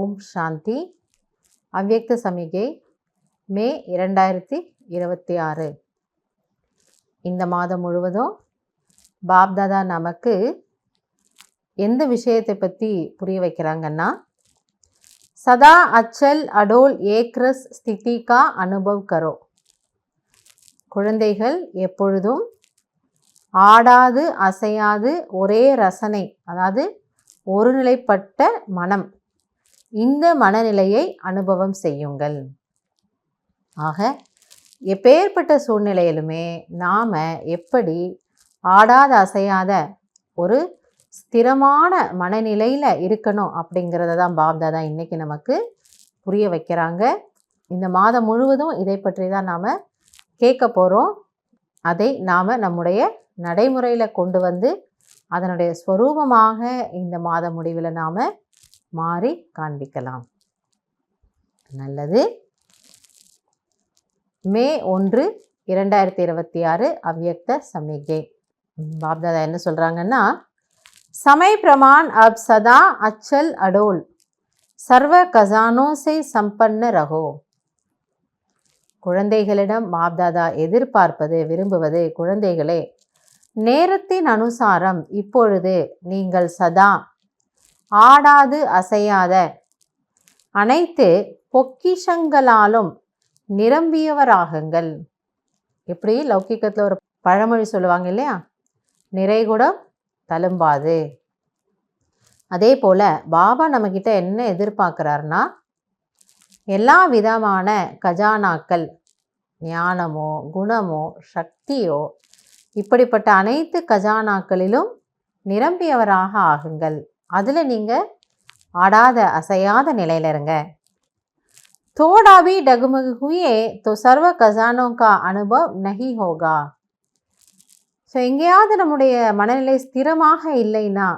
ஓம் சாந்தி. அவ்யக்த சமிகை மே 2026. இந்த மாதம் முழுவதும் பாப்தாதா நமக்கு எந்த விஷயத்தை பற்றி புரிய வைக்கிறாங்கன்னா, சதா அச்சல் அடோல் ஏக்ரஸ் ஸ்திதி கா அனுபவ் கரோ. குழந்தைகள் எப்பொழுதும் ஆடாது அசையாது ஒரே ரசனை, அதாவது ஒருநிலைப்பட்ட மனம், இந்த மனநிலையை அனுபவம் செய்யுங்கள். ஆக எப்பேற்பட்ட சூழ்நிலையிலுமே நாம் எப்படி ஆடாத அசையாத ஒரு ஸ்திரமான மனநிலையில் இருக்கணும் அப்படிங்கிறத தான் பாப்தாதா இன்றைக்கி நமக்கு புரிய வைக்கிறாங்க. இந்த மாதம் முழுவதும் இதை பற்றி தான் நாம் கேட்க போகிறோம். அதை நாம் நம்முடைய நடைமுறையில் கொண்டு வந்து அதனுடைய ஸ்வரூபமாக இந்த மாத முடிவில் நாம் மாறி காண்பிக்கலாம். நல்லது. மே 1, 2026 அவ்யக்த சமிகை. பாப்தாதா என்ன சொல்கிறாங்கன்னா, சமய் பிரமான் அப் சதா அச்சல் அடோல் சர்வ கசானோ சே சம்பன்ன ரகோ. குழந்தைகளிடம் பாப்தாதா எதிர்பார்ப்பது, விரும்புவது, குழந்தைகளே, நேரத்தின் அனுசாரம் இப்பொழுது நீங்கள் சதா ஆடாது அசையாத அனைத்து பொக்கிஷங்களாலும் நிரம்பியவராகுங்கள். எப்படி லௌகிக்கத்தில் ஒரு பழமொழி சொல்லுவாங்க இல்லையா, நிறைகுடம் தழும்பாது. அதே போல் பாபா நம்மக்கிட்ட என்ன எதிர்பார்க்குறாருன்னா, எல்லா விதமான கஜானாக்கள், ஞானமோ குணமோ சக்தியோ, இப்படிப்பட்ட அனைத்து கஜானாக்களிலும் நிரம்பியவராக ஆகுங்கள். அதில் நீங்கள் ஆடாத அசையாத நிலையில் இருங்க. थोड़ा भी डगमग हुए तो सर्व खजानों का अनुभव नहीं होगा. ஸோ எங்கேயாவது நம்முடைய மனநிலை ஸ்திரமாக இல்லைன்னா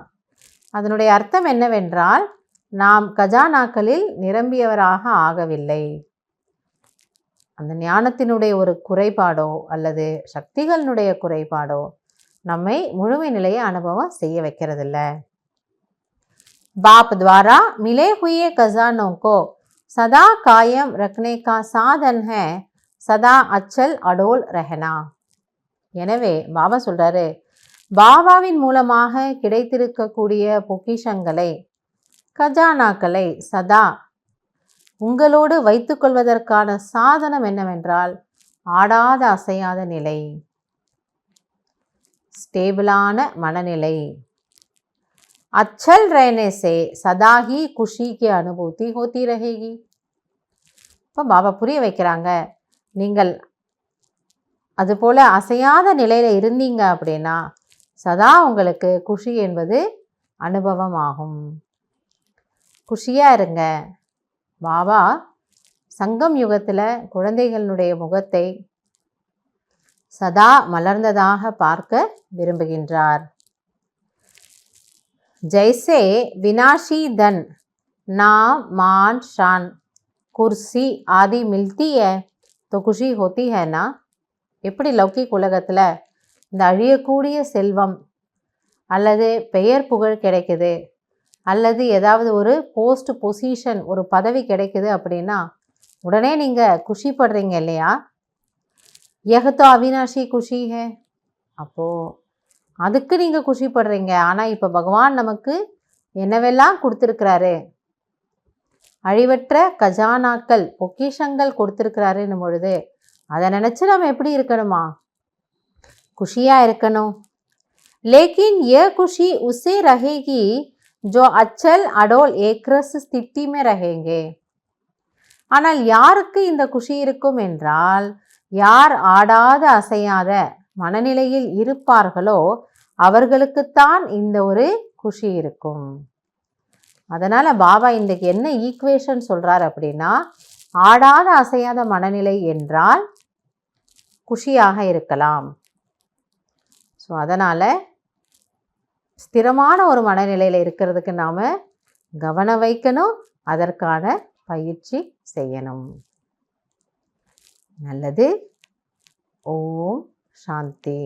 அதனுடைய அர்த்தம் என்னவென்றால், நாம் கஜானாக்களில் நிரம்பியவராக ஆகவில்லை. அந்த ஞானத்தினுடைய ஒரு குறைபாடோ அல்லது சக்திகளினுடைய குறைபாடோ நம்மை முழுமை நிலையை அனுபவம் செய்ய வைக்கிறதில்ல. बाप द्वारा मिले हुए खजानों को सदा कायम रखने का साधन है सदा अचल अडोल रहना. எனவே பாபா சொல்றாரு, பாபாவின் மூலமாக கிடைத்திருக்கக்கூடிய பொக்கிஷங்களை, கஜானாக்களை சதா உங்களோடு வைத்துக்கொள்வதற்கான சாதனம் என்னவென்றால் ஆடாத அசையாத நிலை, ஸ்டேபிளான மனநிலை. अच्छल रहने से सदा ही खुशी की अनुभूति होती रहेगी. இப்போ பாபா புரிய வைக்கிறாங்க, நீங்கள் அதுபோல் அசையாத நிலையில் இருந்தீங்க அப்படின்னா சதா உங்களுக்கு குஷி என்பது அனுபவமாகும். குஷியாக இருங்க. பாபா சங்கம் யுகத்தில் குழந்தைகளுடைய முகத்தை சதா மலர்ந்ததாக பார்க்க விரும்புகின்றார். जैसे विनाशी धन, नाम मान शान कुर्सी आदि मिलती है तो खुशी होती है ना. எப்படி லௌகிக் உலகத்தில் இந்த அழியக்கூடிய செல்வம் அல்லது பெயர் புகழ் கிடைக்குது, அல்லது ஏதாவது ஒரு போஸ்ட் பொசிஷன், ஒரு பதவி கிடைக்குது அப்படின்னா உடனே நீங்கள் குஷிப்படுறீங்க இல்லையா. யஹ் தோ அவினாஷி குஷி ஹே, அப்போது அதுக்கு நீங்கள் குஷிப்படுறீங்க. ஆனால் இப்போ பகவான் நமக்கு என்னவெல்லாம் கொடுத்துருக்கிறாரு, அழிவற்ற கஜானாக்கள், பொக்கிஷங்கள் கொடுத்துருக்கிறாருன்னும் பொழுது அதை நினச்சி நம்ம எப்படி இருக்கணுமா, குஷியாக இருக்கணும். லேக்கின் ஏ குஷி உசே ரஹேகி ஜோ அச்சல் அடோல் ஏக்ரஸ் ஸ்திதி மே ரஹேங்கே. ஆனால் யாருக்கு இந்த குஷி இருக்கும் என்றால், யார் ஆடாத அசையாத மனநிலையில் இருப்பார்களோ அவர்களுக்குத்தான் இந்த ஒரு குஷி இருக்கும். அதனால் பாபா இன்றைக்கு என்ன ஈக்குவேஷன் சொல்கிறார் அப்படின்னா, ஆடாத அசையாத மனநிலை என்றால் குஷியாக இருக்கலாம். ஸோ அதனால் ஸ்திரமான ஒரு மனநிலையில் இருக்கிறதுக்கு நாம் கவனம் வைக்கணும், அதற்கான பயிற்சி செய்யணும். நல்லது. ஓம் சாந்தி.